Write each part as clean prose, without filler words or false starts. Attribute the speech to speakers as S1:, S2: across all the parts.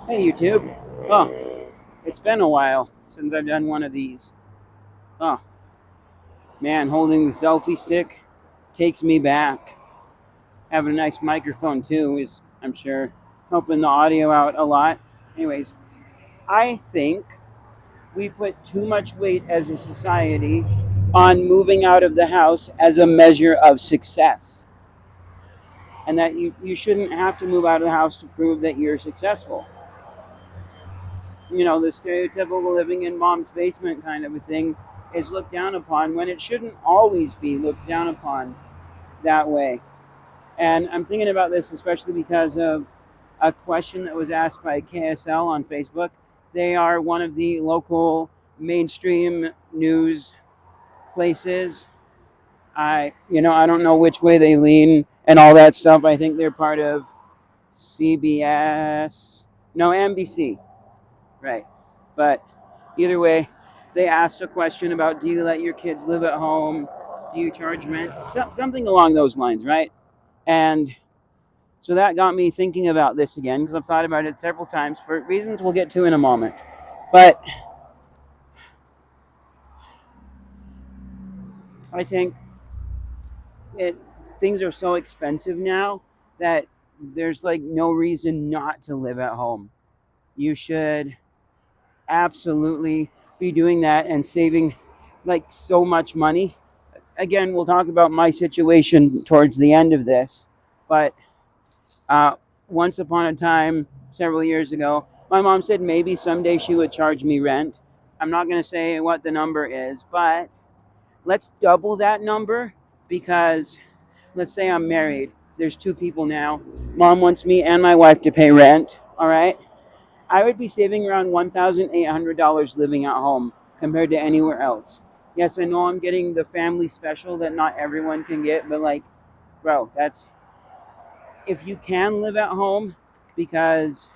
S1: Hey YouTube. Oh, it's been a while since I've done one of these. Oh, man, holding the selfie stick takes me back. Having a nice microphone too is, I'm sure, helping the audio out a lot. Anyways, I think we put too much weight as a society on moving out of the house as a measure of success. And that you shouldn't have to move out of the house to prove that you're successful. The stereotypical living in mom's basement kind of a thing is looked down upon when it shouldn't always be looked down upon that way. And I'm thinking about this especially because of a question that was asked by KSL on Facebook. They are one of the local mainstream news places. I don't know which way they lean and all that stuff. I think they're part of CBS, no, NBC. Right. But either way, they asked a question about, do you let your kids live at home? Do you charge rent? Something along those lines, right? And so that got me thinking about this again because I've thought about it several times for reasons we'll get to in a moment. But I think it things are so expensive now that there's like no reason not to live at home. You should absolutely be doing that and saving like so much money. Again, we'll talk about my situation towards the end of this, but uh, once upon a time, several years ago, my mom said maybe someday she would charge me rent. I'm not going to say what the number is, but let's double that number because let's say I'm married. There's two people now. Mom wants me and my wife to pay rent. All right. I would be saving around $1,800 living at home compared to anywhere else. Yes, I know I'm getting the family special that not everyone can get, but like, bro, that's if you can live at home because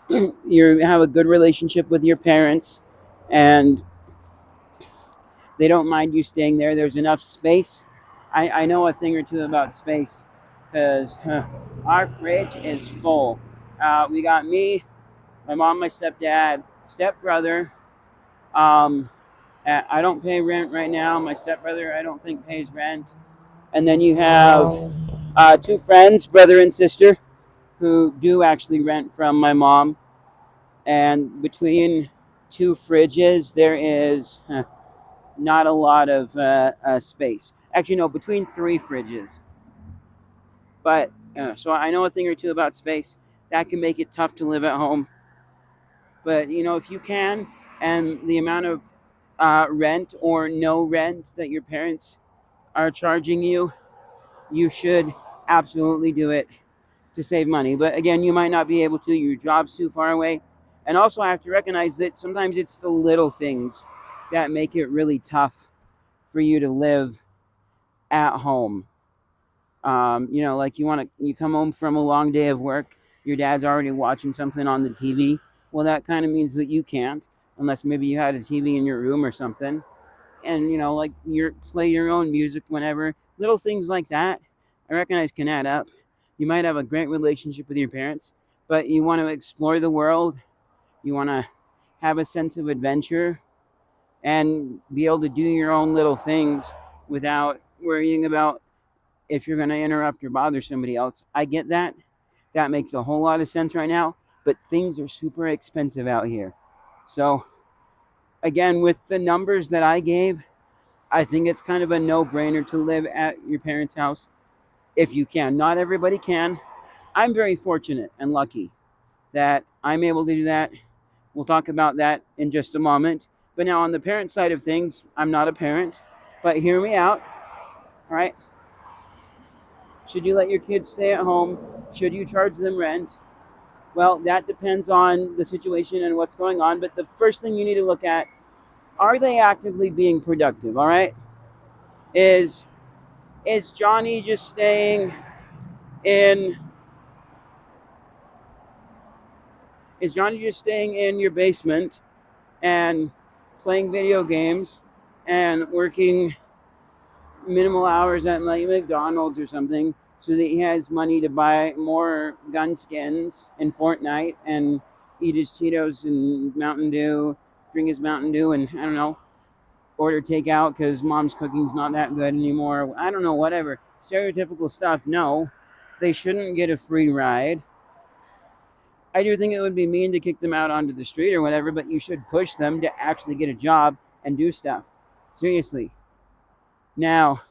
S1: you have a good relationship with your parents and they don't mind you staying there, there's enough space. I know a thing or two about space because our fridge is full. We got me, my mom, my stepdad, stepbrother. Um, I don't pay rent right now. My stepbrother, I don't think, pays rent. And then you have two friends, brother and sister, who do actually rent from my mom. And between two fridges, there is not a lot of space. Actually, no, between three fridges. But so I know a thing or two about space. That can make it tough to live at home. But if you can, and the amount of rent or no rent that your parents are charging you, you should absolutely do it to save money. But again, you might not be able to. Your job's too far away. And also, I have to recognize that sometimes it's the little things that make it really tough for you to live at home. Like you come home from a long day of work, your dad's already watching something on the TV. Well, that kind of means that you can't, unless maybe you had a TV in your room or something. And like you play your own music whenever. Little things like that, I recognize can add up. You might have a great relationship with your parents, but you want to explore the world. You want to have a sense of adventure and be able to do your own little things without worrying about if you're going to interrupt or bother somebody else. I get that. That makes a whole lot of sense right now, but things are super expensive out here. So, again, with the numbers that I gave, I think it's kind of a no brainer to live at your parents' house if you can. Not everybody can. I'm very fortunate and lucky that I'm able to do that. We'll talk about that in just a moment. But now, on the parent side of things, I'm not a parent, but hear me out. All right. Should you let your kids stay at home? Should you charge them rent? Well, that depends on the situation and what's going on. But the first thing you need to look at, are they actively being productive? All right. Is is Johnny just staying in is Johnny just staying in your basement and playing video games and working minimal hours at like McDonald's or something so that he has money to buy more gun skins in Fortnite and eat his Cheetos and Mountain Dew, drink his Mountain Dew, and I don't know, order takeout because mom's cooking's not that good anymore. I don't know, whatever. Stereotypical stuff. No, they shouldn't get a free ride. I do think it would be mean to kick them out onto the street or whatever, but you should push them to actually get a job and do stuff. Seriously. Now,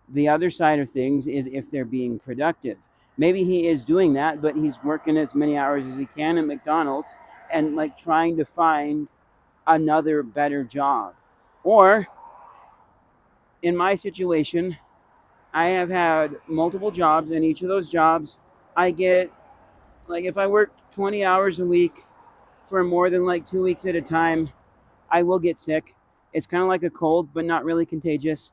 S1: the other side of things is if they're being productive. Maybe he is doing that, but he's working as many hours as he can at McDonald's and like trying to find another better job. Or in my situation, I have had multiple jobs, and each of those jobs, I get like if I work 20 hours a week for more than like 2 weeks at a time, I will get sick. It's kind of like a cold, but not really contagious.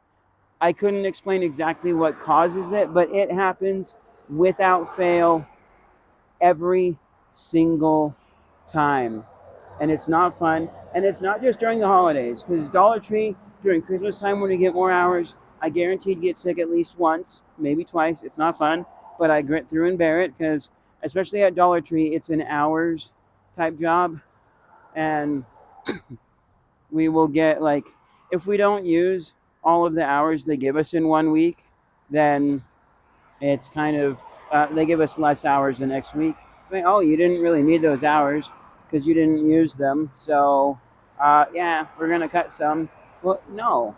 S1: I couldn't explain exactly what causes it, but it happens without fail every single time. And it's not fun. And it's not just during the holidays, because Dollar Tree, during Christmas time when we get more hours, I guaranteed get sick at least once, maybe twice. It's not fun, but I grit through and bear it because, especially at Dollar Tree, it's an hours type job. And we will get like, if we don't use all of the hours they give us in 1 week, then it's kind of, they give us less hours the next week. Like, oh, you didn't really need those hours because you didn't use them. So, yeah, we're going to cut some. Well, no,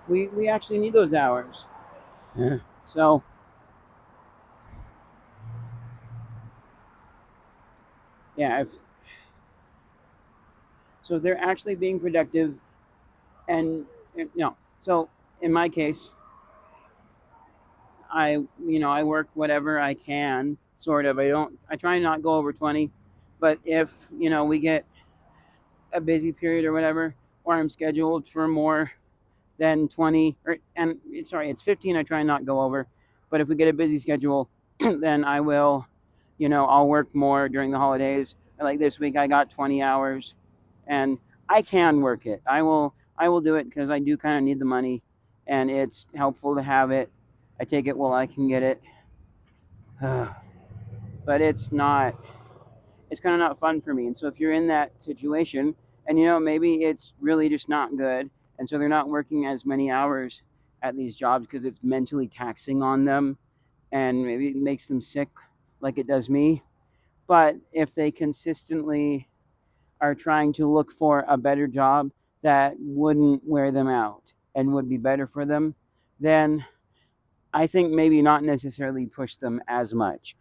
S1: we actually need those hours. Yeah. So, yeah, if they're actually being productive and, no. So, in my case, I work whatever I can, sort of. I try and not go over 20, but if, we get a busy period or whatever, or I'm scheduled for more than 20, and sorry, it's 15, I try and not go over. But if we get a busy schedule, then I will, I'll work more during the holidays. Like this week, I got 20 hours, and I can work it. I will do it because I do kind of need the money, and it's helpful to have it. I take it while I can get it. But it's kind of not fun for me. And so if you're in that situation and maybe it's really just not good, and so they're not working as many hours at these jobs because it's mentally taxing on them, and maybe it makes them sick like it does me. But if they consistently are trying to look for a better job that wouldn't wear them out and would be better for them, then I think maybe not necessarily push them as much.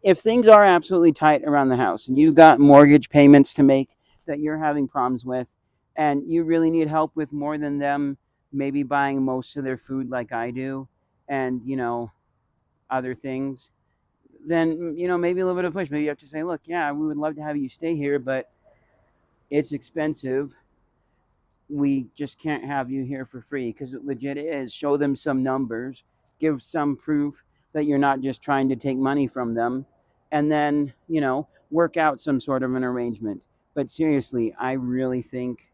S1: If things are absolutely tight around the house and you've got mortgage payments to make that you're having problems with, and you really need help with more than them maybe buying most of their food like I do, and other things, then maybe a little bit of push. Maybe you have to say, look, yeah, we would love to have you stay here, but it's expensive. We just can't have you here for free, because it legit is. Show them some numbers, give some proof that you're not just trying to take money from them, and then work out some sort of an arrangement. But seriously, I really think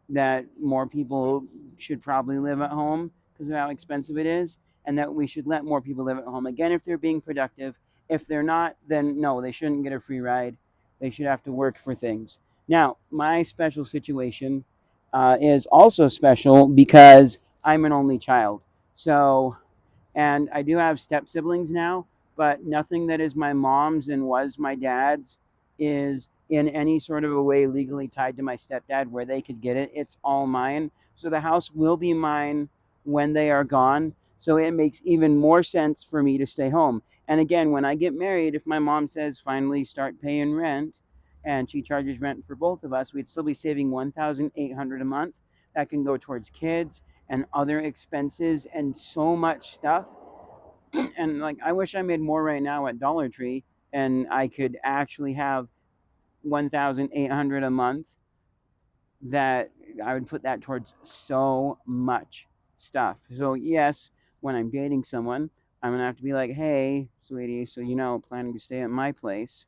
S1: that more people should probably live at home because of how expensive it is, and that we should let more people live at home. Again, if they're being productive. If they're not, then no, they shouldn't get a free ride. They should have to work for things. Now, my special situation is also special because I'm an only child. So, and I do have step siblings now, but nothing that is my mom's and was my dad's is in any sort of a way legally tied to my stepdad where they could get it. It's all mine. So the house will be mine when they are gone. So it makes even more sense for me to stay home. And again, when I get married, if my mom says finally start paying rent and she charges rent for both of us, we'd still be saving 1,800 a month. That can go towards kids and other expenses and so much stuff. And like, I wish I made more right now at Dollar Tree and I could actually have 1,800 a month, that I would put that towards so much stuff. So yes, when I'm dating someone, I'm gonna have to be like, hey, sweetie, so planning to stay at my place,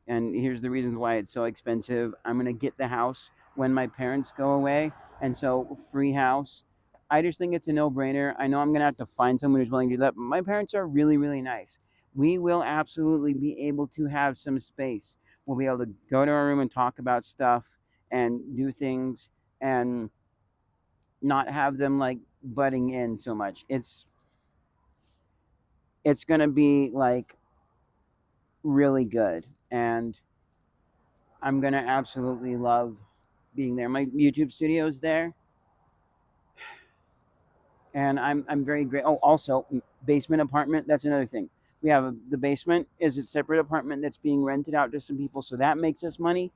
S1: and here's the reasons why it's so expensive. I'm gonna get the house when my parents go away, and so free house. I just think it's a no-brainer. I know I'm gonna have to find someone who's willing to do that, but my parents are really, really nice. We will absolutely be able to have some space. We'll be able to go to our room and talk about stuff and do things and not have them like butting in so much. It's gonna be like really good, and I'm gonna absolutely love being there. My YouTube studio's there, and I'm very great. Oh, also basement apartment. That's another thing. We have the basement is a separate apartment that's being rented out to some people, so that makes us money.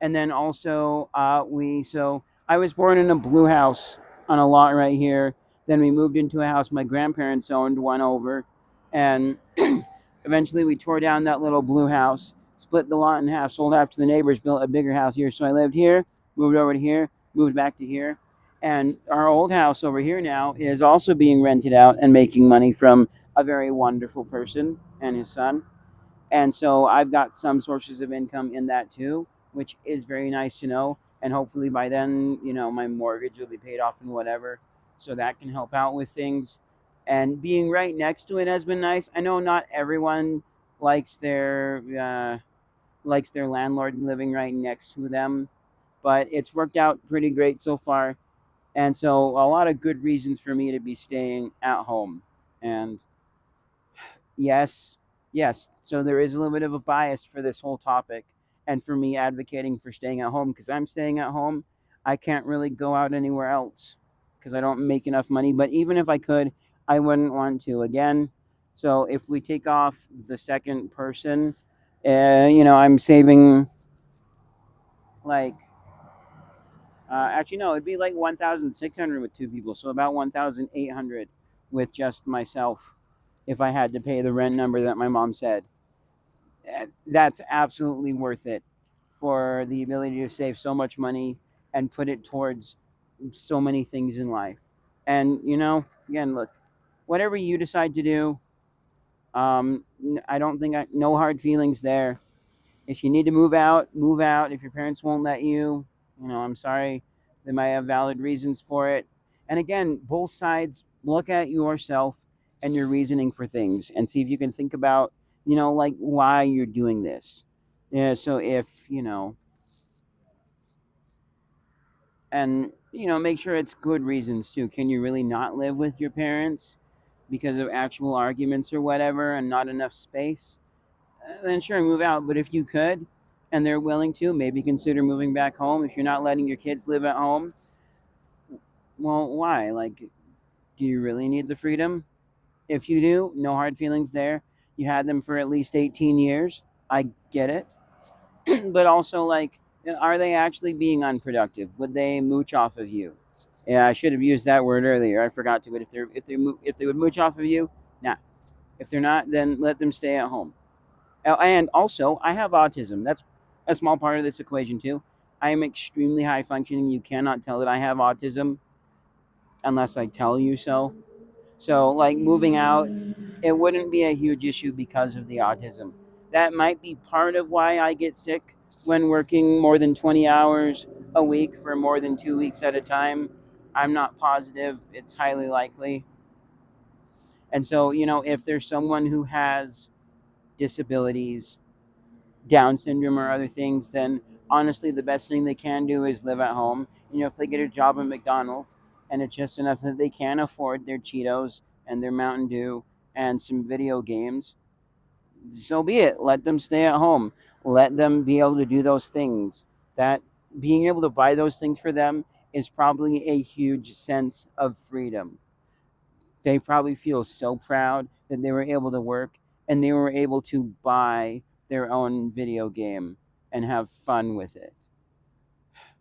S1: And then also we so I was born in a blue house on a lot right here. Then we moved into a house my grandparents owned one over, and eventually we tore down that little blue house, split the lot in half, sold half to the neighbors, built a bigger house here. So I lived here, moved over to here, moved back to here. And our old house over here now is also being rented out and making money from a very wonderful person and his son. And so I've got some sources of income in that too, which is very nice to know. And hopefully by then, my mortgage will be paid off and whatever. So that can help out with things. And being right next to it has been nice. I know not everyone likes their landlord living right next to them, but it's worked out pretty great so far. And so a lot of good reasons for me to be staying at home. And yes, yes. So there is a little bit of a bias for this whole topic and for me advocating for staying at home because I'm staying at home. I can't really go out anywhere else because I don't make enough money. But even if I could, I wouldn't want to again. So if we take off the second person, I'm saving like, actually, no, it'd be like 1,600 with two people. So about 1,800 with just myself if I had to pay the rent number that my mom said. That's absolutely worth it for the ability to save so much money and put it towards so many things in life. And again, look, whatever you decide to do, I don't think no hard feelings there. If you need to move out, move out. If your parents won't let you, I'm sorry. They might have valid reasons for it. And again, both sides look at yourself and your reasoning for things and see if you can think about, like why you're doing this. Yeah, so if, and, make sure it's good reasons too. Can you really not live with your parents because of actual arguments or whatever and not enough space? Then sure, move out. But if you could, and they're willing to, maybe consider moving back home. If you're not letting your kids live at home, well, why? Like, do you really need the freedom? If you do, no hard feelings there. You had them for at least 18 years. I get it. But also, like, are they actually being unproductive? Would they mooch off of you? Yeah, I should have used that word earlier. I forgot to. But if they would mooch off of you, nah. If they're not, then let them stay at home. And also, I have autism. That's a small part of this equation too. I am extremely high functioning. You cannot tell that I have autism unless I tell you so. So, like moving out, it wouldn't be a huge issue because of the autism. That might be part of why I get sick when working more than 20 hours a week for more than 2 weeks at a time. I'm not positive. It's highly likely. And so, if there's someone who has disabilities, Down syndrome or other things, then honestly, the best thing they can do is live at home. If they get a job at McDonald's and it's just enough that they can afford their Cheetos and their Mountain Dew and some video games, so be it. Let them stay at home. Let them be able to do those things. That being able to buy those things for them is probably a huge sense of freedom. They probably feel so proud that they were able to work and they were able to buy their own video game and have fun with it.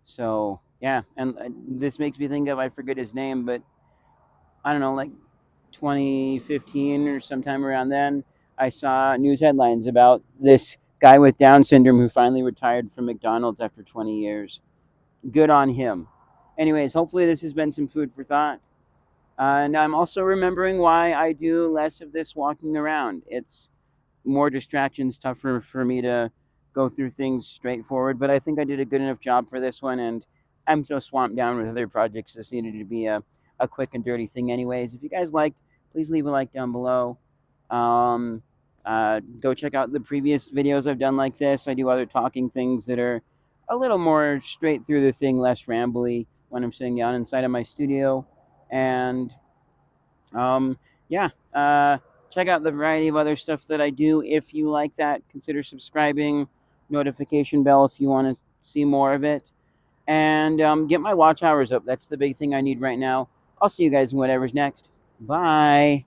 S1: So, yeah, and this makes me think of, I forget his name, but I don't know, like 2015 or sometime around then, I saw news headlines about this guy with Down syndrome who finally retired from McDonald's after 20 years. Good on him. Anyways, hopefully this has been some food for thought. And I'm also remembering why I do less of this walking around. It's more distractions, tougher for me to go through things straightforward. But I think I did a good enough job for this one, and I'm so swamped down with other projects. This needed to be a a quick and dirty thing anyways. If you guys liked, please leave a like down below. Go check out the previous videos I've done like this. I do other talking things that are a little more straight through the thing, less rambly when I'm sitting down inside of my studio. And yeah, check out the variety of other stuff that I do. If you like that, consider subscribing, notification bell if you want to see more of it. And get my watch hours up. That's the big thing I need right now. I'll see you guys in whatever's next. Bye.